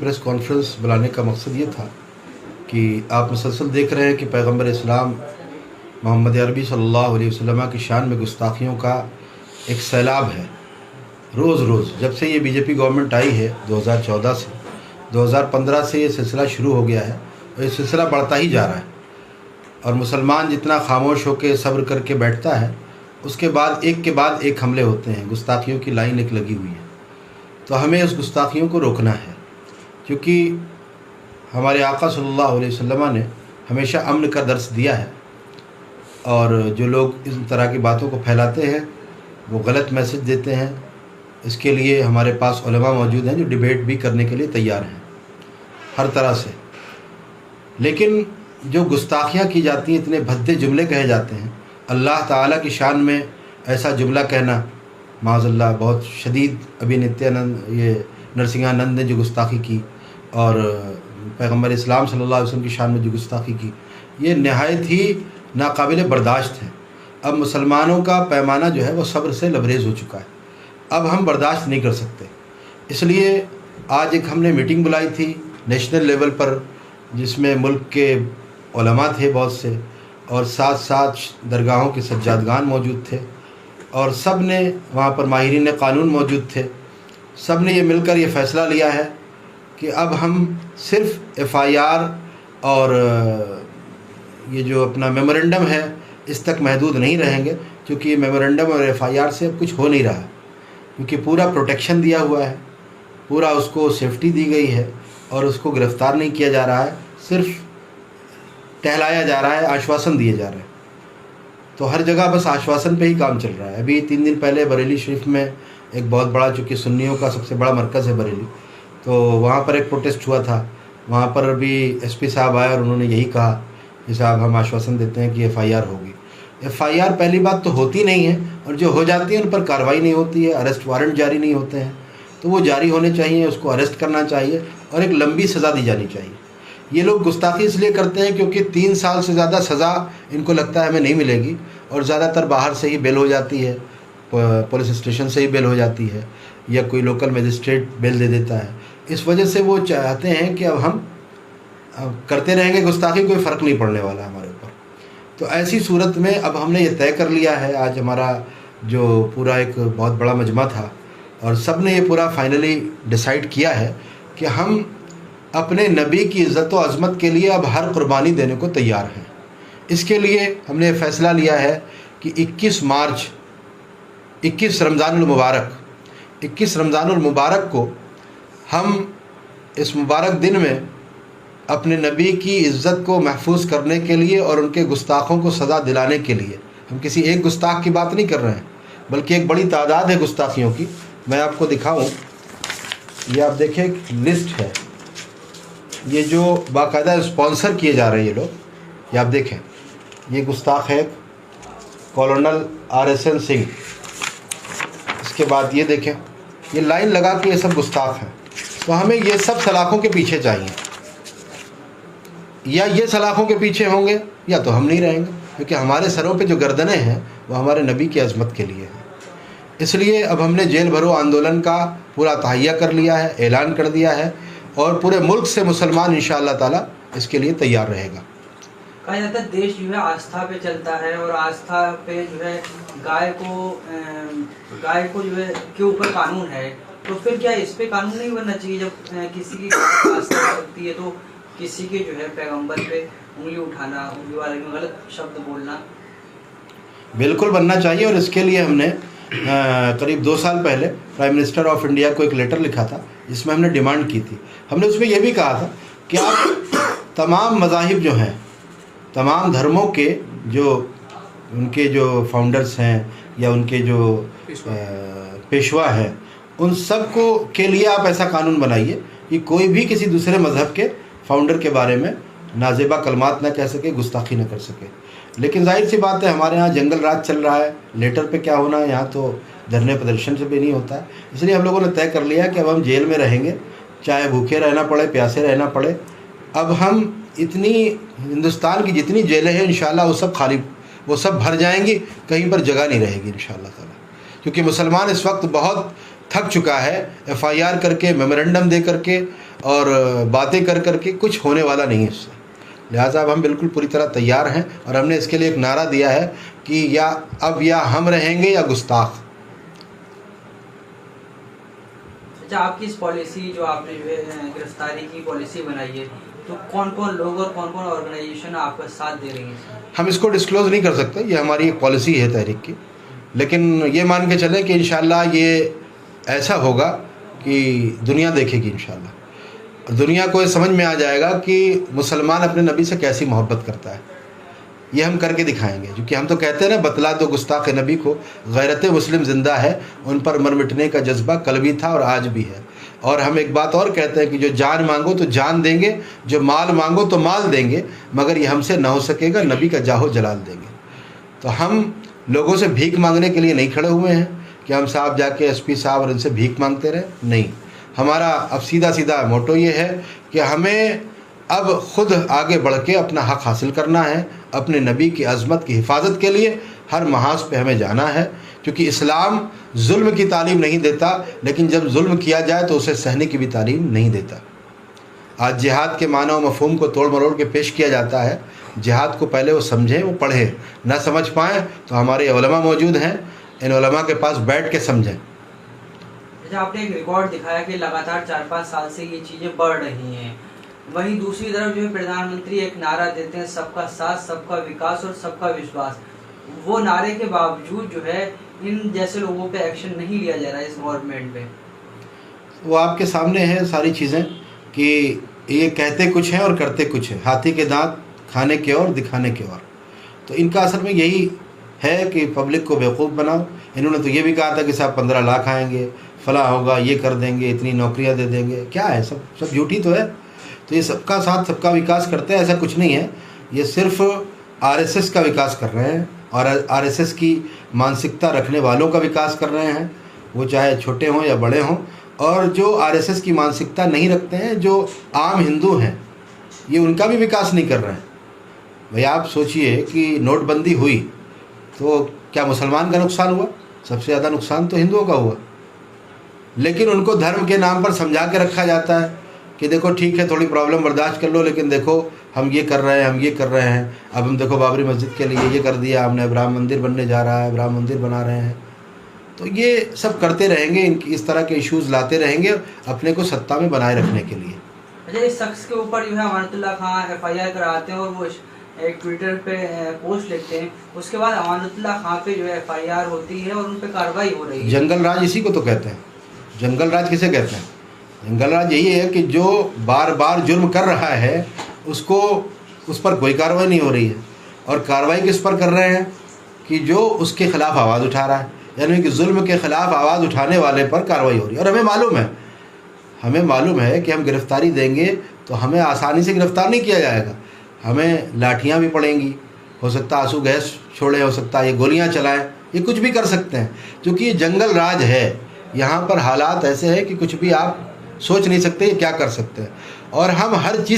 Press conference बुलाने का मकसद ये था कि आप मुसलसल देख रहे हैं कि पैगंबर इस्लाम मोहम्मद अरबी सल्लल्लाहु अलैहि वसल्लम की शान में गुस्ताखियों का एक सैलाब है। रोज़ रोज़ जब से ये बीजेपी गवर्नमेंट आई है 2014 से 2015 से ये सिलसिला शुरू हो गया है और ये सिलसिला बढ़ता ही जा रहा है। और मुसलमान जितना खामोश होकर सब्र करके बैठता है, उसके बाद एक हमले होते हैं। गुस्ताखियों की लाइन एक लगी हुई है। तो हमें उस गुस्ताखियों को रोकना है, क्योंकि हमारे आका सल्लल्लाहु अलैहि वसल्लम ने हमेशा अमन का दर्स दिया है। और जो लोग इस तरह की बातों को फैलाते हैं वो गलत मैसेज देते हैं। इसके लिए हमारे पास उलमा मौजूद हैं जो डिबेट भी करने के लिए तैयार हैं हर तरह से। लेकिन जो गुस्ताखियाँ की जाती हैं, इतने भद्दे जुमले कहे जाते हैं, अल्लाह ताला की शान में ऐसा जुमला कहना माज़अल्लाह बहुत शदीद। अभी नित्यानंद ये नरसिंहानंद ने जो गुस्ताखी की और पैगंबर इस्लाम सल्लल्लाहु अलैहि वसल्लम की शान में जो गुस्ताखी की, ये नहायत ही नाकाबिल बर्दाश्त है। अब मुसलमानों का पैमाना जो है वो सब्र से लबरेज़ हो चुका है। अब हम बर्दाश्त नहीं कर सकते। इसलिए आज एक हमने मीटिंग बुलाई थी नेशनल लेवल पर, जिसमें मुल्क के उलमा थे बहुत से, और साथ साथ दरगाहों के सज्जादगान मौजूद थे, और सब ने वहाँ पर माहिरीन क़ानून मौजूद थे। सब ने ये मिलकर ये फ़ैसला लिया है कि अब हम सिर्फ़ FIR और ये जो अपना मेमोरेंडम है इस तक महदूद नहीं रहेंगे, क्योंकि ये मेमोरेंडम और FIR से अब कुछ हो नहीं रहा, क्योंकि पूरा प्रोटेक्शन दिया हुआ है, पूरा उसको सेफ्टी दी गई है और उसको गिरफ़्तार नहीं किया जा रहा है, सिर्फ टहलाया जा रहा है, आश्वासन दिए जा रहे हैं। तो हर जगह बस आश्वासन पे ही काम चल रहा है। अभी 3 दिन पहले बरेली शरीफ में एक बहुत बड़ा, चूँकि सुन्नियों का सबसे बड़ा मरकज़ है बरेली, तो वहाँ पर एक प्रोटेस्ट हुआ था। वहाँ पर भी SP साहब आए और उन्होंने यही कहा कि साहब हम आश्वासन देते हैं कि FIR होगी। FIR पहली बात तो होती नहीं है, और जो हो जाती है उन पर कार्रवाई नहीं होती है, अरेस्ट वारंट जारी नहीं होते हैं। तो वो जारी होने चाहिए, उसको अरेस्ट करना चाहिए और एक लंबी सज़ा दी जानी चाहिए। ये लोग गुस्ताखी इसलिए करते हैं क्योंकि 3 साल से ज़्यादा सज़ा इनको लगता है हमें नहीं मिलेगी, और ज़्यादातर बाहर से ही बेल हो जाती है, पुलिस स्टेशन से ही बेल हो जाती है, या कोई लोकल मजिस्ट्रेट बेल दे देता है। इस वजह से वो चाहते हैं कि अब हम करते रहेंगे गुस्ताखी, कोई फ़र्क नहीं पड़ने वाला हमारे ऊपर। तो ऐसी सूरत में अब हमने ये तय कर लिया है, आज हमारा जो पूरा एक बहुत बड़ा मजमा था और सब ने ये पूरा फाइनली डिसाइड किया है कि हम अपने नबी की इज़्ज़त व अज़मत के लिए अब हर कुर्बानी देने को तैयार हैं। इसके लिए हमने फ़ैसला लिया है कि 21 मार्च 21 रमज़ानुल मुबारक को हम इस मुबारक दिन में अपने नबी की इज़्ज़त को महफूज करने के लिए और उनके गुस्ताखों को सज़ा दिलाने के लिए, हम किसी एक गुस्ताख की बात नहीं कर रहे हैं, बल्कि एक बड़ी तादाद है गुस्ताखियों की। मैं आपको दिखाऊं, ये आप देखें लिस्ट है, ये जो बाकायदा स्पॉन्सर किए जा रहे हैं ये लोग, ये आप देखें, ये गुस्ताख है कॉलोनल RSN सिंह। इसके बाद ये देखें, ये लाइन लगा के ये सब गुस्ताख हैं। तो हमें ये सब सलाखों के पीछे चाहिए, या ये सलाखों के पीछे होंगे या तो हम नहीं रहेंगे, क्योंकि हमारे सरों पे जो गर्दनें हैं वो हमारे नबी की अज़मत के लिए हैं। इसलिए अब हमने जेल भरो आंदोलन का पूरा तहैया कर लिया है, ऐलान कर दिया है, और पूरे मुल्क से मुसलमान इंशाअल्लाह ताला इसके लिए तैयार रहेगा। कहा जाता है देश जो है आस्था पे चलता है, और आस्था पे जो है गाय को जो है के ऊपर कानून है। तो फिर क्या इस पे कानून नहीं बनना चाहिए? जब किसी की आस्था होती है तो किसी के जो है पैगंबर पे उंगली उठाना, उंगली वाले में गलत शब्द बोलना बिल्कुल बनना चाहिए। और इसके लिए हमने करीब 2 साल पहले प्राइम मिनिस्टर ऑफ इंडिया को एक लेटर लिखा था, जिसमें हमने डिमांड की थी। हमने उसमें यह भी कहा था कि आप तमाम मज़ाहिब जो हैं, तमाम धर्मों के जो उनके जो फाउंडर्स हैं या उनके जो पेशवा हैं, उन सब को के लिए आप ऐसा कानून बनाइए कि कोई भी किसी दूसरे मज़हब के फाउंडर के बारे में नाजेबा कलमात ना कह सके, गुस्ताखी ना कर सके। लेकिन जाहिर सी बात है, हमारे यहाँ जंगल राज चल रहा है, लेटर पे क्या होना है, यहाँ तो धरने प्रदर्शन से भी नहीं होता है। इसलिए हम लोगों ने तय कर लिया कि अब हम जेल में रहेंगे, चाहे भूखे रहना पड़े, प्यासे रहना पड़े। अब हम इतनी हिंदुस्तान की जितनी जेलें हैं इंशाल्लाह वो सब भर जाएंगी, कहीं पर जगह नहीं रहेगी इंशाल्लाह ताला। क्योंकि मुसलमान इस वक्त बहुत थक चुका है, FIR करके, मेमोरेंडम दे करके, और बातें कर कर के कुछ होने वाला नहीं है इससे। लिहाजा अब हम बिल्कुल पूरी तरह तैयार हैं और हमने इसके लिए एक नारा दिया है कि या हम रहेंगे या गुस्ताख। अच्छा, आपकी इस पॉलिसी जो आपने जो है गिरफ्तारी की पॉलिसी बनाई है, तो कौन कौन लोग और कौन कौन ऑर्गेनाइजेशन आपका साथ दे रही है? हम इसको डिस्क्लोज़ नहीं कर सकते, ये हमारी एक पॉलिसी है तहरीक की, लेकिन ये मान के चलें कि इंशाअल्लाह ये ऐसा होगा कि दुनिया देखेगी। इंशाअल्लाह दुनिया को ये समझ में आ जाएगा कि मुसलमान अपने नबी से कैसी मोहब्बत करता है। ये हम करके दिखाएंगे, क्योंकि हम तो कहते हैं ना, बतला दो गुस्ताख नबी को गैरत मुस्लिम ज़िंदा है, उन पर मर मिटने का जज्बा कल भी था और आज भी है। और हम एक बात और कहते हैं कि जो जान मांगो तो जान देंगे, जो माल मांगो तो माल देंगे, मगर ये हमसे ना हो सकेगा, नबी का जाहो जलाल देंगे। तो हम लोगों से भीख मांगने के लिए नहीं खड़े हुए हैं कि हम साहब जाके एसपी साहब और इनसे भीख मांगते रहे, नहीं। हमारा अब सीधा सीधा मोटो ये है कि हमें अब ख़ुद आगे बढ़ के अपना हक़ हासिल करना है। अपने नबी की अज़मत की हिफाजत के लिए हर महाज पे हमें जाना है, क्योंकि इस्लाम जुल्म की तालीम नहीं देता, लेकिन जब जुल्म किया जाए तो उसे सहने की भी तालीम नहीं देता। आज जिहाद के माना व मफ़हूम को तोड़ मरोड़ के पेश किया जाता है। जिहाद को पहले वो समझें, वो पढ़ें, ना समझ पाएँ तो हमारे उलमा मौजूद हैं, इन उलमा के पास बैठ के समझें। अच्छा, आपने एक रिकॉर्ड दिखाया कि लगातार 4-5 साल से ये चीज़ें बढ़ रही हैं, वहीं दूसरी तरफ जो है प्रधानमंत्री एक नारा देते हैं, सबका साथ, सबका विकास और सबका विश्वास। वो नारे के बावजूद जो है इन जैसे लोगों पे एक्शन नहीं लिया जा रहा है इस गवर्नमेंट पे। वो आपके सामने है सारी चीज़ें कि ये कहते कुछ हैं और करते कुछ हैं, हाथी के दांत खाने के और दिखाने के और। तो इनका असल में यही है कि पब्लिक को बेवकूफ़ बनाओ। इन्होंने तो ये भी कहा था कि साहब 15 लाख आएंगे, फला होगा, ये कर देंगे, इतनी नौकरियां दे देंगे। क्या है, सब झूठी तो है। तो ये सबका साथ सबका विकास करते हैं, ऐसा कुछ नहीं है। ये सिर्फ आरएसएस का विकास कर रहे हैं और आरएसएस की मानसिकता रखने वालों का विकास कर रहे हैं, वो चाहे छोटे हों या बड़े हों। और जो आरएसएस की मानसिकता नहीं रखते हैं, जो आम हिंदू हैं, ये उनका भी विकास नहीं कर रहे हैं। भाई आप सोचिए कि नोटबंदी हुई तो क्या मुसलमान का नुकसान हुआ? सबसे ज़्यादा नुकसान तो हिंदुओं का हुआ। लेकिन उनको धर्म के नाम पर समझा के रखा जाता है कि देखो ठीक है, थोड़ी प्रॉब्लम बर्दाश्त कर लो, लेकिन देखो हम ये कर रहे हैं, हम ये कर रहे हैं। अब हम देखो बाबरी मस्जिद के लिए ये कर दिया हमने, अब राम मंदिर बनने जा रहा है, राम मंदिर बना रहे हैं। तो ये सब करते रहेंगे, इस तरह के इश्यूज़ लाते रहेंगे अपने को सत्ता में बनाए रखने के लिए। अच्छा, इस शख्स के ऊपर जो है अमानतुल्लाह खान FIR कराते हैं और वो एक ट्विटर पे पोस्ट लिखते हैं, उसके बाद अमानतुल्लाह खान पे जो है FIR होती है और उन पे कार्रवाई हो रही है। जंगल राज इसी को तो कहते हैं। जंगल राज किसे कहते हैं? जंगल राज यही है कि जो बार बार जुर्म कर रहा है उसको, उस पर कोई कार्रवाई नहीं हो रही है। और कार्रवाई किस पर कर रहे हैं? कि जो उसके ख़िलाफ़ आवाज़ उठा रहा है, यानी कि जुल्म के ख़िलाफ़ आवाज़ उठाने वाले पर कार्रवाई हो रही है। और हमें मालूम है कि हम गिरफ़्तारी देंगे तो हमें आसानी से गिरफ़्तार नहीं किया जाएगा। हमें लाठियाँ भी पड़ेंगी, हो सकता है आंसू गैस छोड़े, हो सकता है ये गोलियाँ चलाएं, ये कुछ भी कर सकते हैं, क्योंकि ये जंगल राज है। यहाँ पर हालात ऐसे हैं कि कुछ भी आप सोच नहीं सकते क्या कर सकते हैं। और हम हर चीज़